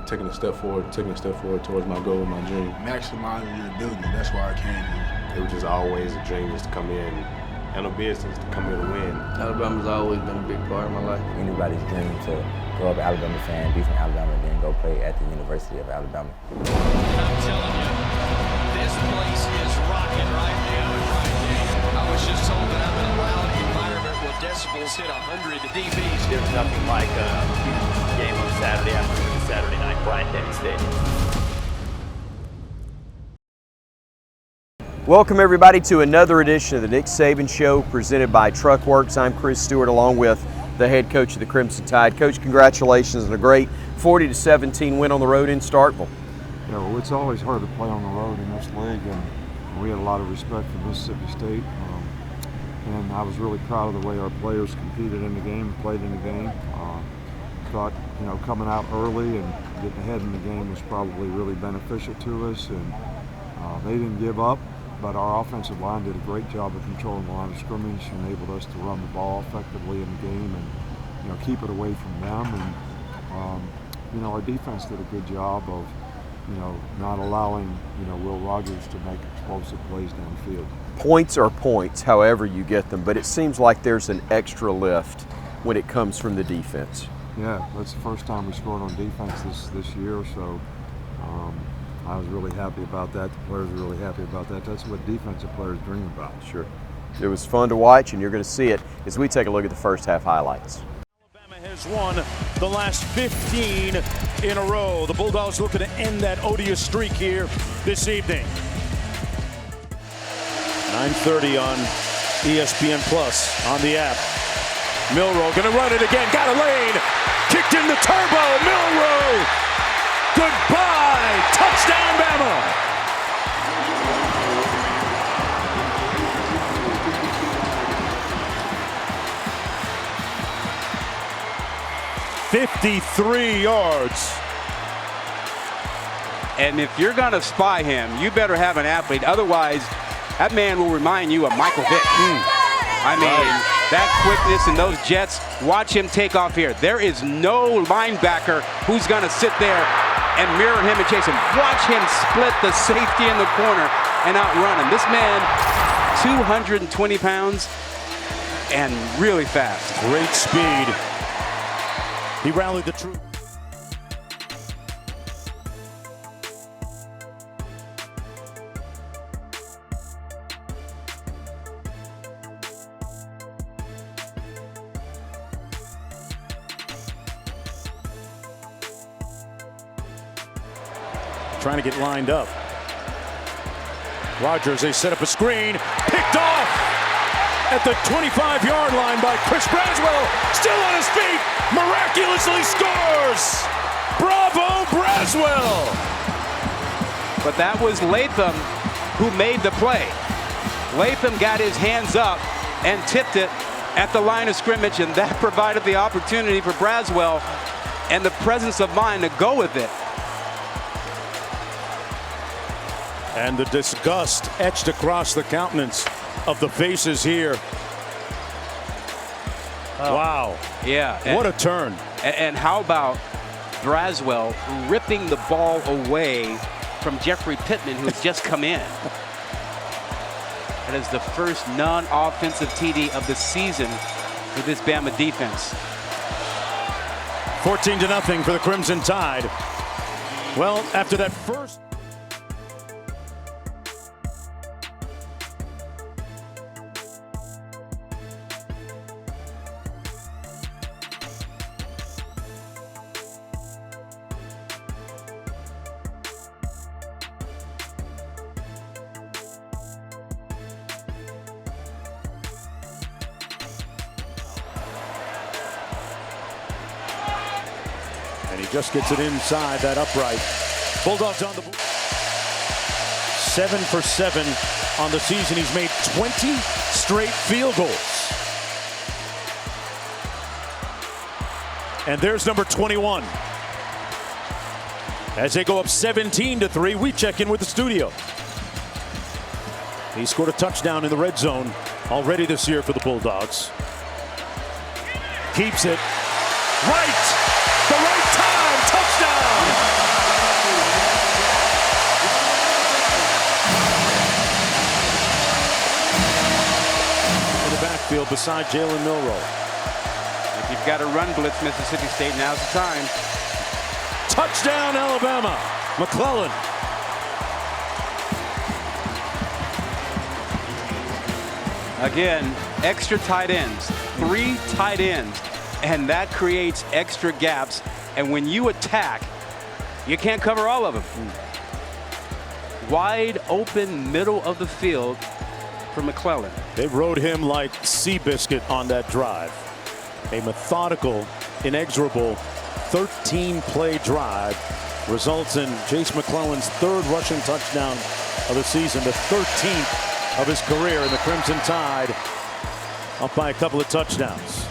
taking a step forward towards my goal, my dream. Maximizing your ability, that's why I came here. It was just always a dream just to come in, handle business, to come here to win. Alabama's always been a big part of my life. Anybody's dream to grow up an Alabama fan, be from Alabama, and then go play at the University of Alabama. I'm telling you, this place is rocking right now in Ryan. I was just told that I'm in a loud environment where decibels hit 100 dBs. There's nothing like a huge game on Saturday afternoon, Saturday night, Bryant-Denny Stadium. Welcome everybody to another edition of the Nick Saban Show presented by Truckworks. I'm Chris Stewart along with the head coach of the Crimson Tide. Coach, congratulations on a great 40-17 win on the road in Starkville. Yeah, well, it's always hard to play on the road in this league, and we had a lot of respect for Mississippi State. And I was really proud of the way our players competed in the game and played in the game. Thought, coming out early and getting ahead in the game was probably really beneficial to us, and they didn't give up. But our offensive line did a great job of controlling the line of scrimmage, enabled us to run the ball effectively in the game and keep it away from them. And our defense did a good job of not allowing Will Rogers to make explosive plays downfield. Points are points, however you get them, but it seems like there's an extra lift when it comes from the defense. Yeah, that's the first time we scored on defense this year, so. I was really happy about that. The players were really happy about that. That's what defensive players dream about. Sure. It was fun to watch, and you're going to see it as we take a look at the first half highlights. Alabama has won the last 15 in a row. The Bulldogs looking to end that odious streak here this evening. 9:30 on ESPN Plus on the app. Milroe going to run it again. Got a lane. Kicked in the turbo. Milroe. Goodbye! Touchdown, Bama! $53 yards. And if you're going to spy him, you better have an athlete. Otherwise, that man will remind you of Michael Vick. I mean, that quickness and those jets, watch him take off here. There is no linebacker who's going to sit there and mirror him and chase him. Watch him split the safety in the corner and outrun him. This man, 220 pounds and really fast. Great speed. He rallied the troops. Trying to get lined up. Rogers, they set up a screen. Picked off at the 25-yard line by Chris Braswell. Still on his feet. Miraculously scores. Bravo, Braswell. But that was Latham who made the play. Latham got his hands up and tipped it at the line of scrimmage, and that provided the opportunity for Braswell and the presence of mind to go with it. And the disgust etched across the countenance of the faces here. Oh. Wow. Yeah. What a turn. And how about Braswell ripping the ball away from Jeffrey Pittman, who had just come in. That is the first non-offensive TD of the season for this Bama defense. 14-0 for the Crimson Tide. Well, after that first... And he just gets it inside that upright. Bulldogs on the board. 7 for 7 on the season. He's made 20 straight field goals. And there's number 21. As they go up 17-3, we check in with the studio. He scored a touchdown in the red zone already this year for the Bulldogs. Keeps it right. The right time. Touchdown. alongside Jalen Milroe. If you've got to run blitz Mississippi State, now's the time. Touchdown, Alabama. McClellan. Again, extra tight ends, 3 tight ends, and that creates extra gaps. And when you attack, you can't cover all of them. Wide open middle of the field for McClellan. They rode him like Seabiscuit on that drive. A methodical, inexorable 13-play drive results in Jace McClellan's 3rd rushing touchdown of the season, the 13th of his career, and the Crimson Tide up by a couple of touchdowns.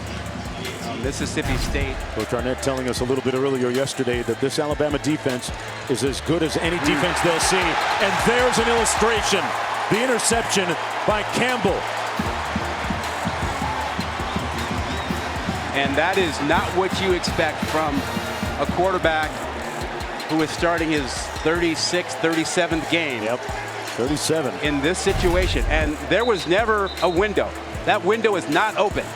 Mississippi State. Coach Arnett telling us a little bit earlier yesterday that this Alabama defense is as good as any defense they'll see. And there's an illustration. The interception by Campbell. And that is not what you expect from a quarterback who is starting his 36th, 37th game. Yep, 37. In this situation. And there was never a window. That window is not open.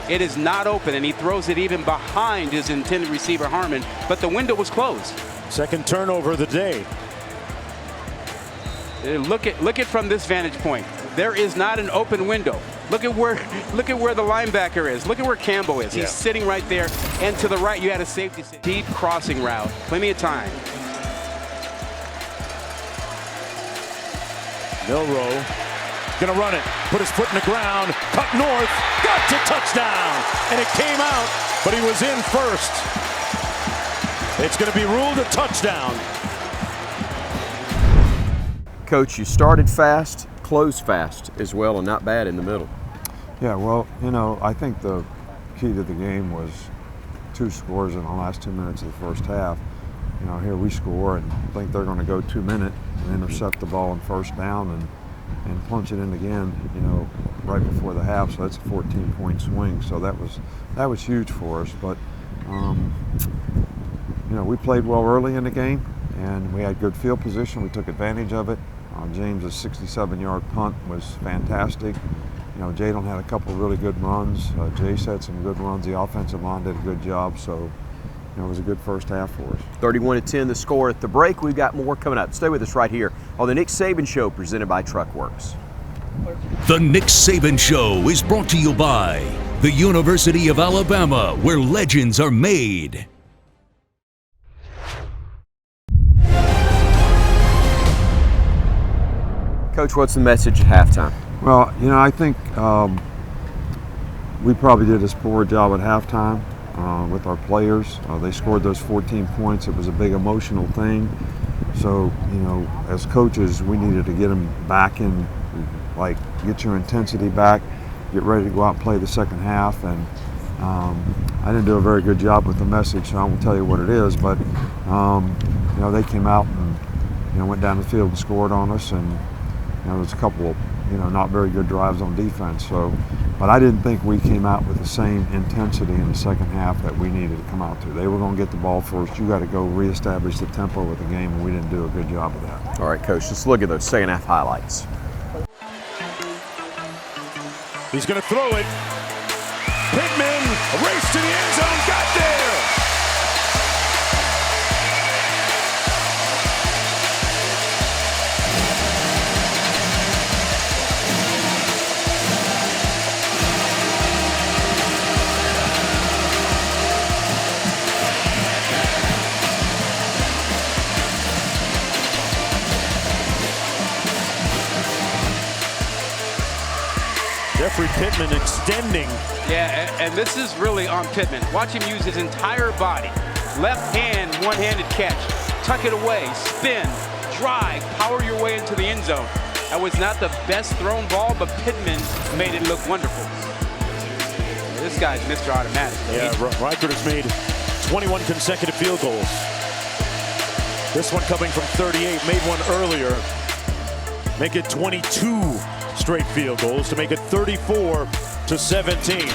It is not open, and he throws it even behind his intended receiver, Harmon, but the window was closed. Second turnover of the day. Look at from this vantage point. There is not an open window. Look at where the linebacker is. Look at where Campbell is. He's sitting right there, and to the right you had a safety. Deep crossing route. Plenty of time. Milroe gonna run it, put his foot in the ground, cut north, got to touchdown, and it came out, but he was in first. It's gonna be ruled a touchdown. Coach, you started fast, closed fast as well, and not bad in the middle. Yeah, well, you know, I think the key to the game was 2 scores in the last 2 minutes of the first half. You know, here we score and think they're going to go 2 minutes and intercept the ball on first down and punch it in again, you know, right before the half. So that's a 14-point swing. So that was huge for us. But you know, we played well early in the game, and we had good field position. We took advantage of it. James's 67-yard punt was fantastic. You know, Jadon had a couple of really good runs. Jace had some good runs. The offensive line did a good job. So, you know, it was a good first half for us. 31-10 the score at the break. We've got more coming up. Stay with us right here on the Nick Saban Show, presented by Truckworks. The Nick Saban Show is brought to you by the University of Alabama, where legends are made. Coach, what's the message at halftime? Well, you know, I think we probably did a poor job at halftime with our players. They scored those 14 points. It was a big emotional thing. So, you know, as coaches, we needed to get them back in, like, get your intensity back, get ready to go out and play the second half. And I didn't do a very good job with the message, so I won't tell you what it is. But, you know, they came out and, you know, went down the field and scored on us. And, you know, there was a couple of, you know, not very good drives on defense. So, but I didn't think we came out with the same intensity in the second half that we needed to come out to. They were going to get the ball first. You got to go reestablish the tempo of the game, and we didn't do a good job of that. All right, Coach, let's look at those second half highlights. He's going to throw it. Pittman, a race to the end zone, got there. Jeffrey Pittman extending. Yeah, and this is really on Pittman. Watch him use his entire body. Left hand, one-handed catch. Tuck it away, spin, drive, power your way into the end zone. That was not the best thrown ball, but Pittman made it look wonderful. This guy's Mr. Automatic. Yeah, Reichert has made 21 consecutive field goals. This one coming from 38, made one earlier. Make it 22 straight field goals to make it 34-17.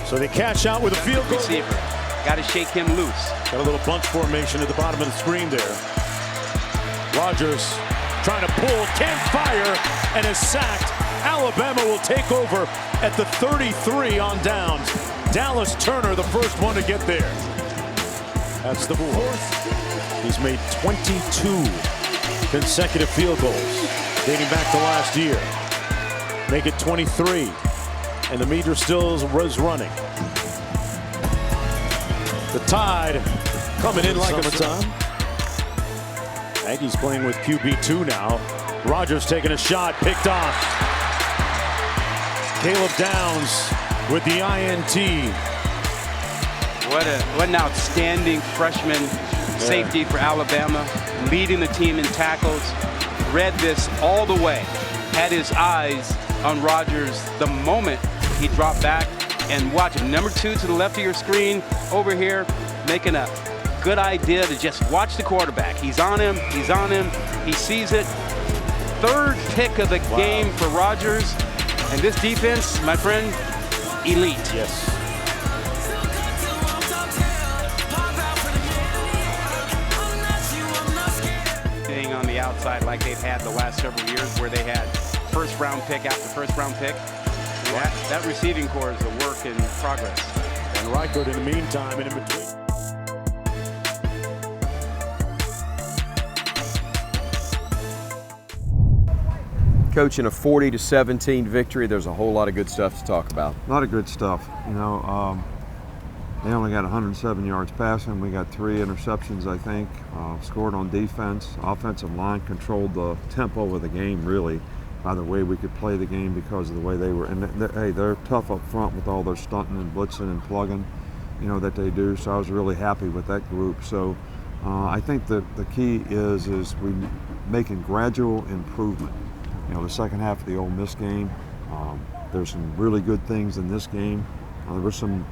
So they cash out with a field goal. Receiver, got to shake him loose. Got a little bunch formation at the bottom of the screen there. Rogers trying to pull, can't fire, and is sacked Alabama will take over at the 33 on downs. Dallas Turner, the first one to get there. That's the board. He's made 22 consecutive field goals dating back to last year. Make it 23, and the meter still is running. The Tide coming in like a sun. Aggie's playing with QB2 now. Rogers taking a shot, picked off. Caleb Downs with the INT. What an outstanding freshman safety for Alabama, leading the team in tackles. Read this all the way, had his eyes on Rogers the moment he dropped back, and watch him. Number 2 to the left of your screen over here, making a good idea to just watch the quarterback. He's on him, he sees it. Third pick of the game for Rogers. And this defense, my friend, elite. Yes. On the outside like they've had the last several years, where they had first round pick after first round pick. That receiving core is a work in progress. And Reichert in the meantime, and in between. Coach, in a 40-17 victory, there's a whole lot of good stuff to talk about. A lot of good stuff. You know, they only got 107 yards passing. We got 3 interceptions, I think. Scored on defense. Offensive line controlled the tempo of the game, really, by the way we could play the game because of the way they were. And they're tough up front with all their stunting and blitzing and plugging, you know, that they do. So I was really happy with that group. So I think that the key is we making gradual improvement. You know, the second half of the Ole Miss game, there's some really good things in this game. There were some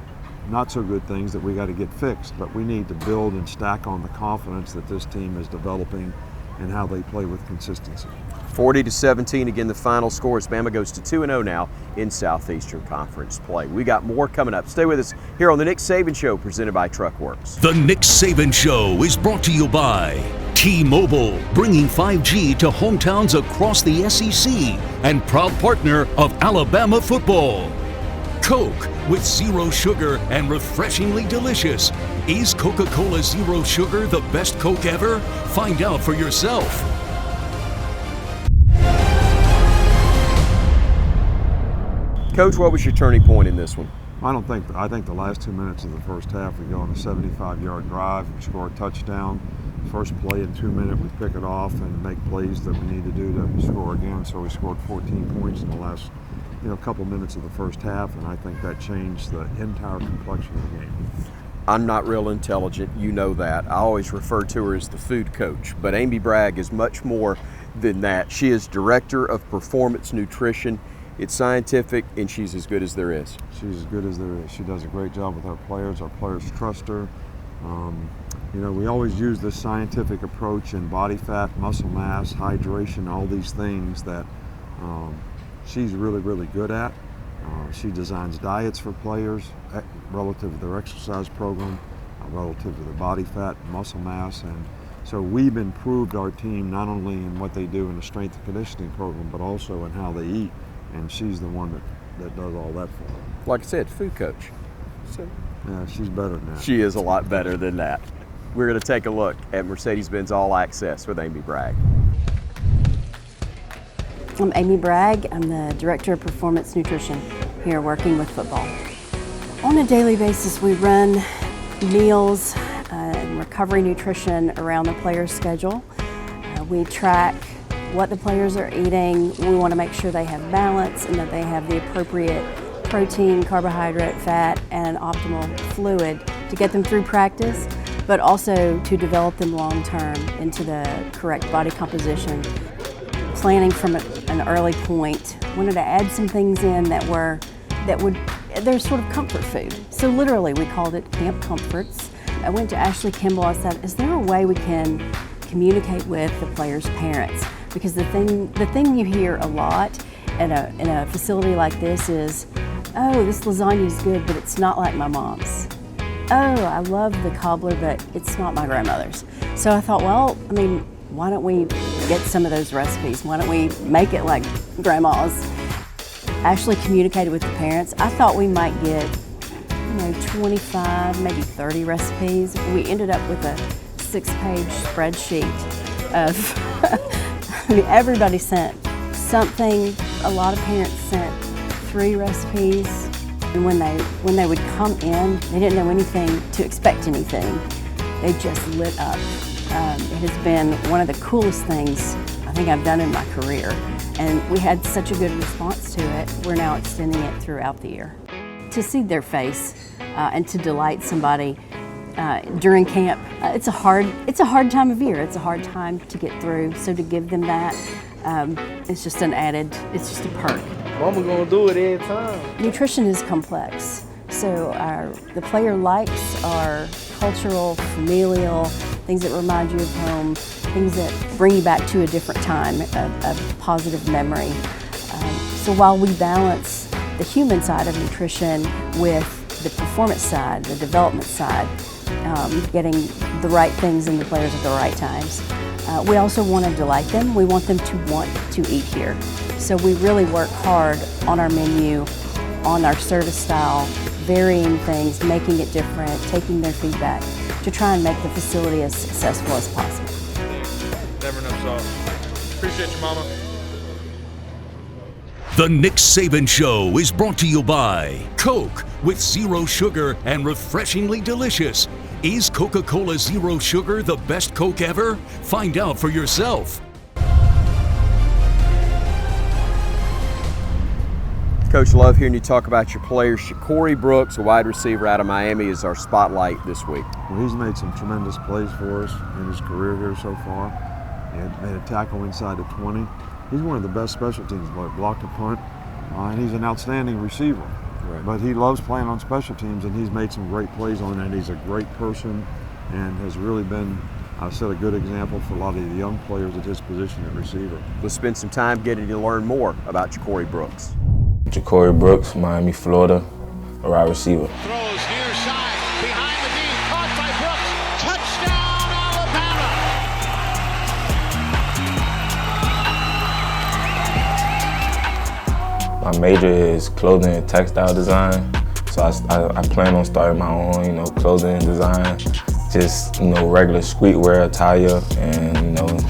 not so good things that we got to get fixed, but we need to build and stack on the confidence that this team is developing and how they play with consistency. 40-17, again the final score as Bama goes to 2-0 now in Southeastern Conference play. We got more coming up. Stay with us here on the Nick Saban Show, presented by Truckworks. The Nick Saban Show is brought to you by T-Mobile, bringing 5G to hometowns across the SEC and proud partner of Alabama football. Coke, with zero sugar and refreshingly delicious. Is Coca-Cola Zero Sugar the best Coke ever? Find out for yourself. Coach, what was your turning point in this one? I think the last 2 minutes of the first half, we go on a 75-yard drive, we score a touchdown. First play in 2 minutes, we pick it off and make plays that we need to do to score again. So we scored 14 points in the last couple minutes of the first half, and I think that changed the entire complexion of the game. I'm not real intelligent, you know that. I always refer to her as the food coach, but Amy Bragg is much more than that. She is Director of Performance Nutrition. It's scientific, and she's as good as there is. She's as good as there is. She does a great job with our players. Our players trust her. We always use this scientific approach in body fat, muscle mass, hydration, all these things that she's really, really good at. She designs diets for players relative to their exercise program, relative to their body fat, muscle mass, and so we've improved our team not only in what they do in the strength and conditioning program, but also in how they eat, and she's the one that does all that for them. Like I said, food coach. So, yeah, she's better than that. She is a lot better than that. We're going to take a look at Mercedes-Benz All Access with Amy Bragg. I'm Amy Bragg. I'm the Director of Performance Nutrition here working with football. On a daily basis, we run meals and recovery nutrition around the player's schedule. We track what the players are eating. We want to make sure they have balance and that they have the appropriate protein, carbohydrate, fat, and an optimal fluid to get them through practice, but also to develop them long-term into the correct body composition. Planning from an early point, wanted to add some things in they're sort of comfort food. So literally we called it Camp Comforts. I went to Ashley Kimball, I said, is there a way we can communicate with the players' parents? Because the thing you hear a lot in a facility like this is, oh, this lasagna is good, but it's not like my mom's. Oh, I love the cobbler, but it's not my grandmother's. So I thought, well, why don't we get some of those recipes? Why don't we make it like grandma's? actually communicated with the parents. I thought we might get 25, maybe 30 recipes. We ended up with a 6-page spreadsheet of, I mean, everybody sent something. A lot of parents sent 3 recipes. And when they would come in, they didn't know anything to expect anything. They just lit up. It has been one of the coolest things I think I've done in my career. And we had such a good response to it. We're now extending it throughout the year. To see their face and to delight somebody during camp, it's a hard time of year. It's a hard time to get through. So to give them that, it's just it's just a perk. Mama gonna do it every time. Nutrition is complex. So the player likes are cultural, familial, things that remind you of home, things that bring you back to a different time, a positive memory. So while we balance the human side of nutrition with the performance side, the development side, getting the right things in the players at the right times, we also want to delight them. We want them to want to eat here. So we really work hard on our menu, on our service style, varying things, making it different, taking their feedback to try and make the facility as successful as possible. Never enough sauce. Appreciate you, Mama. The Nick Saban Show is brought to you by Coke with 0 sugar and refreshingly delicious. Is Coca-Cola Zero Sugar the best Coke ever? Find out for yourself. Coach, love hearing you talk about your players. Corey Brooks, a wide receiver out of Miami, is our spotlight this week. Well, he's made some tremendous plays for us in his career here so far. He had made a tackle inside the 20. He's one of the best special teams players, blocked a punt, and he's an outstanding receiver. Right. But he loves playing on special teams, and he's made some great plays on it. He's a great person and has really been, I've set a good example for a lot of the young players at his position at receiver. Let's spend some time getting to learn more about Corey Brooks. Corey Brooks, Miami, Florida, a wide receiver. Throws near side, behind the knee, caught by Brooks. Touchdown, Alabama! My major is clothing and textile design, so I plan on starting my own, clothing and design. Just, regular streetwear attire, and,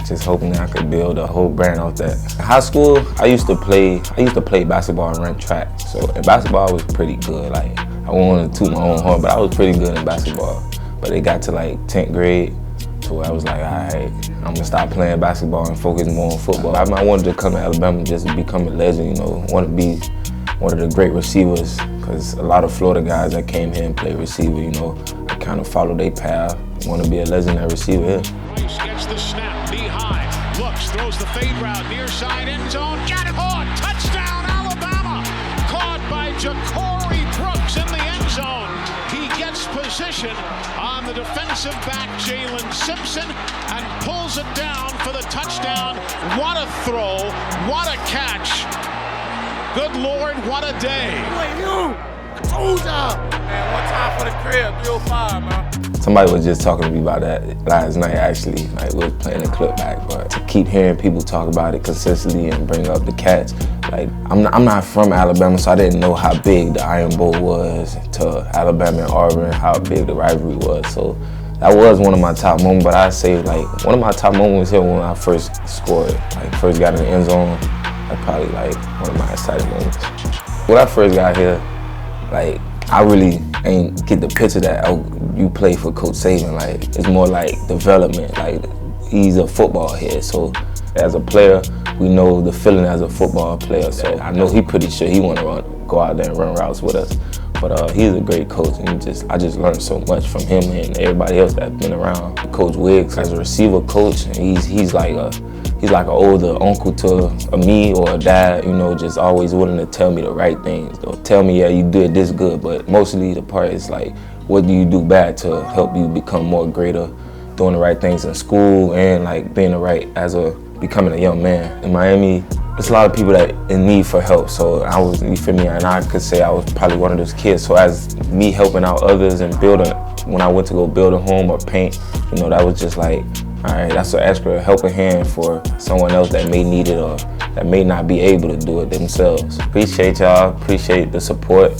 just hoping that I could build a whole brand off that. In high school, I used to play basketball and run track. So in basketball, I was pretty good. Like, I wanted to toot my own horn, but I was pretty good in basketball. But it got to 10th grade, to where I was like, all right, I'm gonna stop playing basketball and focus more on football. I wanted to come to Alabama just to become a legend, want to be one of the great receivers, because a lot of Florida guys that came here and played receiver, I kind of followed their path. Want to be a legendary receiver here. Rice gets the snap, knee high, looks, throws the fade route, near side end zone, got it on, touchdown Alabama! Caught by Ja'Cory Brooks in the end zone. He gets position on the defensive back, Jalen Simpson, and pulls it down for the touchdown. What a throw, what a catch. Good Lord, what a day. I told y'all. Man, one time for the crib, 305, man. Somebody was just talking to me about that last night, actually. We was playing the clip back, but to keep hearing people talk about it consistently and bring up the Cats, I'm not from Alabama, so I didn't know how big the Iron Bowl was to Alabama and Auburn, how big the rivalry was. So that was one of my top moments, but I'd say one of my top moments here when I first scored, first got in the end zone. That's probably one of my exciting moments. When I first got here, I really ain't get the picture that you play for Coach Saban. It's more development. He's a football head, so as a player, we know the feeling as a football player. So I know he pretty sure he want to go out there and run routes with us. But he's a great coach, and I just learned so much from him and everybody else that's been around. Coach Wiggs, as a receiver coach, he's like an older uncle to me or a dad, just always willing to tell me the right things. Or tell me, yeah, you did this good, but mostly the part is what do you do bad to help you become more greater, doing the right things in school and being the right becoming a young man. In Miami, there's a lot of people that in need for help, so you feel me, and I could say I was probably one of those kids. So as me helping out others and building, when I went to go build a home or paint, that was just all right, that's an extra helping hand for someone else that may need it or that may not be able to do it themselves. Appreciate y'all, appreciate the support.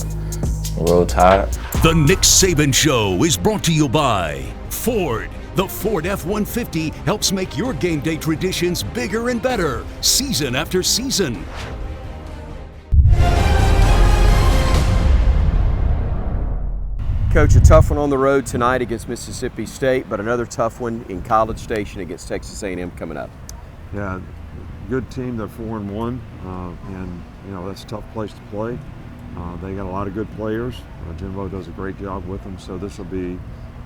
Roll Tide. The Nick Saban Show is brought to you by Ford. The Ford F-150 helps make your game day traditions bigger and better, season after season. Coach, a tough one on the road tonight against Mississippi State, but another tough one in College Station against Texas A&M coming up. Yeah, good team. They're 4-1, and you know that's a tough place to play. They got a lot of good players. Jimbo does a great job with them, so this will be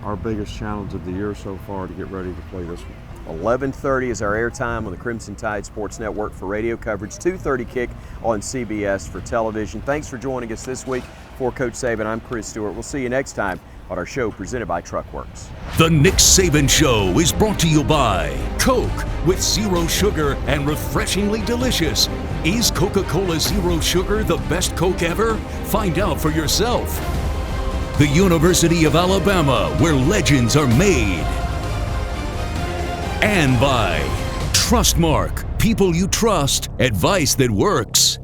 our biggest challenge of the year so far to get ready to play this one. 11:30 is our airtime on the Crimson Tide Sports Network for radio coverage. 2:30 kick on CBS for television. Thanks for joining us this week. For Coach Saban, I'm Chris Stewart. We'll see you next time on our show presented by Truckworks. The Nick Saban Show is brought to you by Coke with zero sugar and refreshingly delicious. Is Coca-Cola Zero Sugar the best Coke ever? Find out for yourself. The University of Alabama, where legends are made. And by Trustmark, people you trust, advice that works.